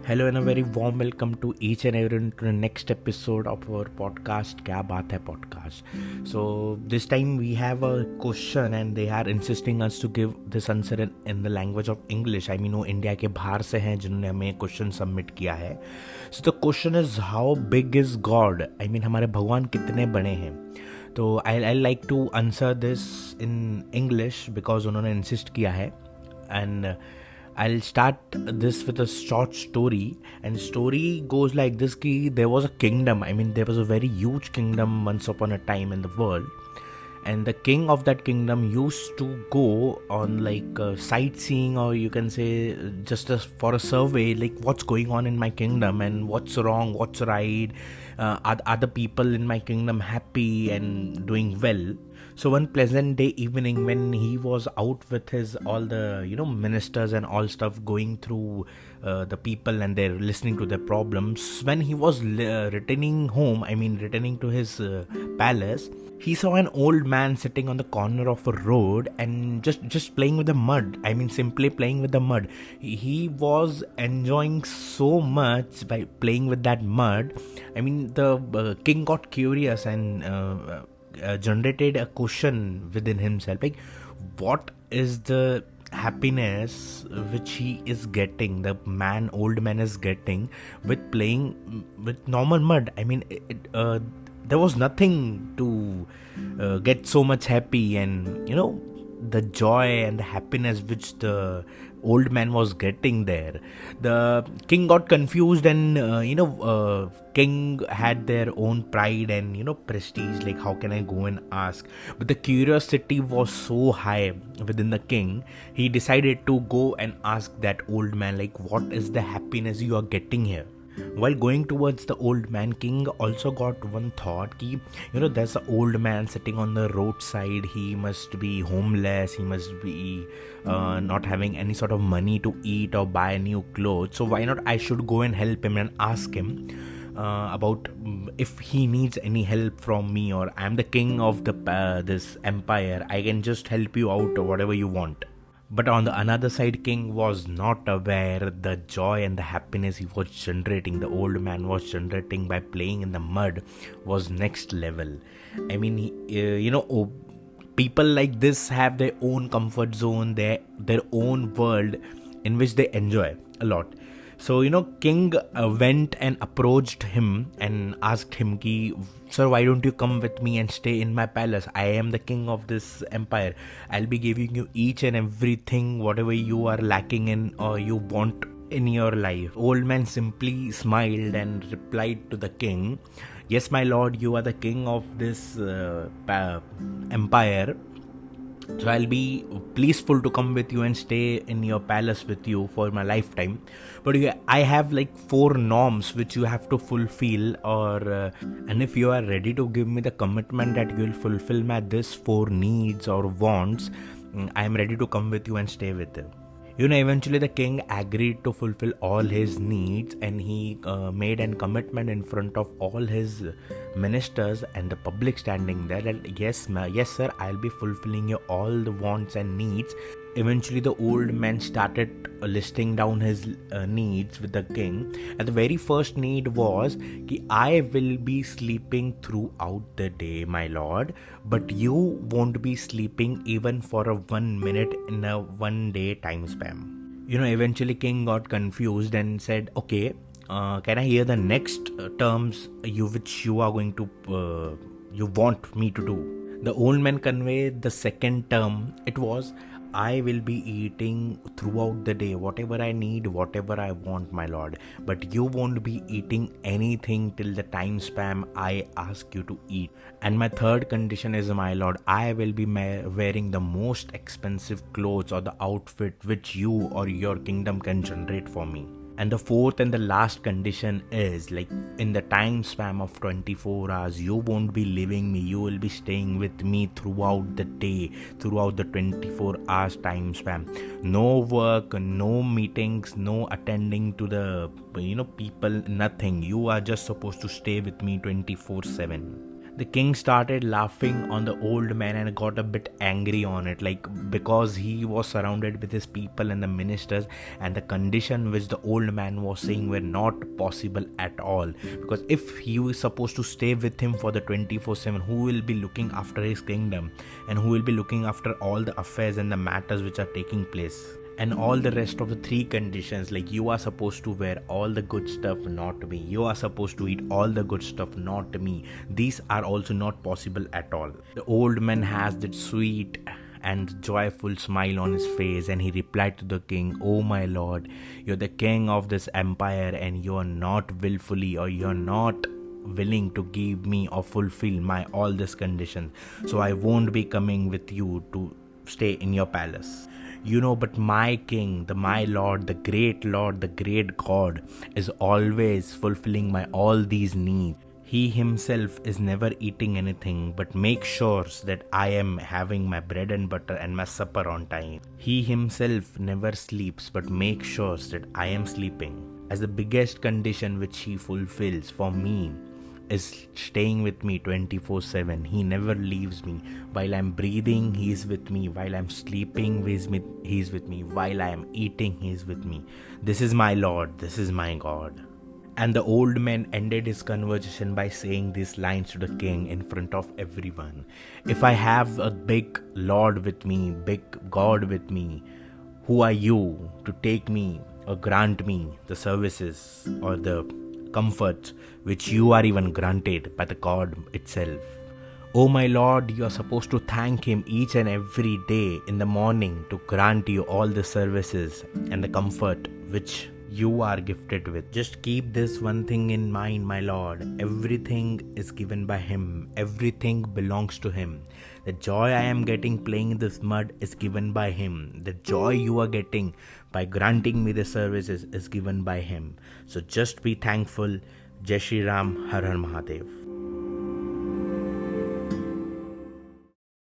Hello and a very warm welcome to each and everyone to the next episode of our podcast क्या बात है podcast. So this time we have a question and they are insisting us to give this answer in the language of English. I mean वो India के बाहर से हैं जिन्होंने हमें क्वेश्चन सबमिट किया है. So the question is how big is God? I mean हमारे भगवान कितने बड़े हैं. तो I like to answer this in English because उन्होंने insist किया है and I'll start this with a short story, and story goes like this ki there was a kingdom. I mean there was a very huge kingdom once upon a time in the world, and the king of that kingdom used to go on like sightseeing, or you can say just for a survey, like what's going on in my kingdom and what's wrong, what's right, are the people in my kingdom happy and doing well. So one pleasant day evening when he was out with his all the ministers and all stuff, going through the people and they're listening to their problems, when he was returning home, returning to his palace, he saw an old man sitting on the corner of a road and just playing with the mud. Simply playing with the mud. He was enjoying so much by playing with that mud. The king got curious and generated a question within himself, like what is the happiness which he is getting, the old man is getting with playing with normal mud. There was nothing to get so much happy, and the joy and the happiness which the old man was getting there. The king got confused, and king had their own pride and prestige, like how can I go and ask. But the curiosity was so high within the king, he decided to go and ask that old man, like what is the happiness you are getting here. While going towards the old man, king also got one thought ki, there's an old man sitting on the roadside. He must be homeless. He must be not having any sort of money to eat or buy new clothes. So why not I should go and help him and ask him about if he needs any help from me, or I'm the king of the this empire. I can just help you out or whatever you want. But on the another side, king was not aware the joy and the happiness he was generating, the old man was generating by playing in the mud, was next level. People like this have their own comfort zone, their own world in which they enjoy a lot. So, king went and approached him and asked him ki, sir, why don't you come with me and stay in my palace? I am the king of this empire. I'll be giving you each and everything, whatever you are lacking in or you want in your life. Old man simply smiled and replied to the king, yes, my lord, you are the king of this empire. So I'll be pleaseful to come with you and stay in your palace with you for my lifetime. But I have like 4 norms which you have to fulfill, and if you are ready to give me the commitment that you will fulfill my this 4 needs or wants, I am ready to come with you and stay with you. Eventually the king agreed to fulfill all his needs, and he made a commitment in front of all his ministers and the public standing there that yes sir, I'll be fulfilling your all the wants and needs. Eventually the old man started listing down his needs with the king, and the very first need was ki I will be sleeping throughout the day, my lord, but you won't be sleeping even for a 1 minute in a 1 day time span. Eventually king got confused and said, okay, can I hear the next terms which you are going to you want me to do? The old man conveyed the second term. It was, I will be eating throughout the day, whatever I need, whatever I want, my lord. But you won't be eating anything till the time span I ask you to eat. And my third condition is, my lord, I will be wearing the most expensive clothes or the outfit which you or your kingdom can generate for me. And the fourth and the last condition is, like in the time span of 24 hours, you won't be leaving me. You will be staying with me throughout the day, throughout the 24 hours time span. No work, no meetings, no attending to the people, nothing. You are just supposed to stay with me 24/7. The king started laughing on the old man and got a bit angry on it, like because he was surrounded with his people and the ministers, and the condition which the old man was saying were not possible at all. Because if he was supposed to stay with him for the 24/7, who will be looking after his kingdom, and who will be looking after all the affairs and the matters which are taking place? And all the rest of the three conditions, like you are supposed to wear all the good stuff, not me, you are supposed to eat all the good stuff, not me, these are also not possible at all. The old man has that sweet and joyful smile on his face, and he replied to the king, "Oh my lord, you're the king of this empire, and you're not willfully, or you're not willing to give me or fulfill my all these conditions, so I won't be coming with you to stay in your palace. But my king, my lord, the great God is always fulfilling my all these needs. He himself is never eating anything, but make sure that I am having my bread and butter and my supper on time. He himself never sleeps, but make sure that I am sleeping. As the biggest condition which he fulfills for me is staying with me 24/7. He never leaves me. While I'm breathing, he is with me. While I'm sleeping, he is with me. While I am eating, he is with me. This is my Lord. This is my God." And the old man ended his conversation by saying these lines to the king in front of everyone. If I have a big Lord with me, big God with me, who are you to take me or grant me the services or the comforts which you are even granted by the God itself? Oh my Lord, you are supposed to thank him each and every day in the morning to grant you all the services and the comfort which you are gifted with. Just keep this one thing in mind, my Lord. Everything is given by him. Everything belongs to him. The joy I am getting playing in this mud is given by him. The joy you are getting by granting me the services is given by him. So just be thankful. Jai Shri Ram, Har Har Mahadev.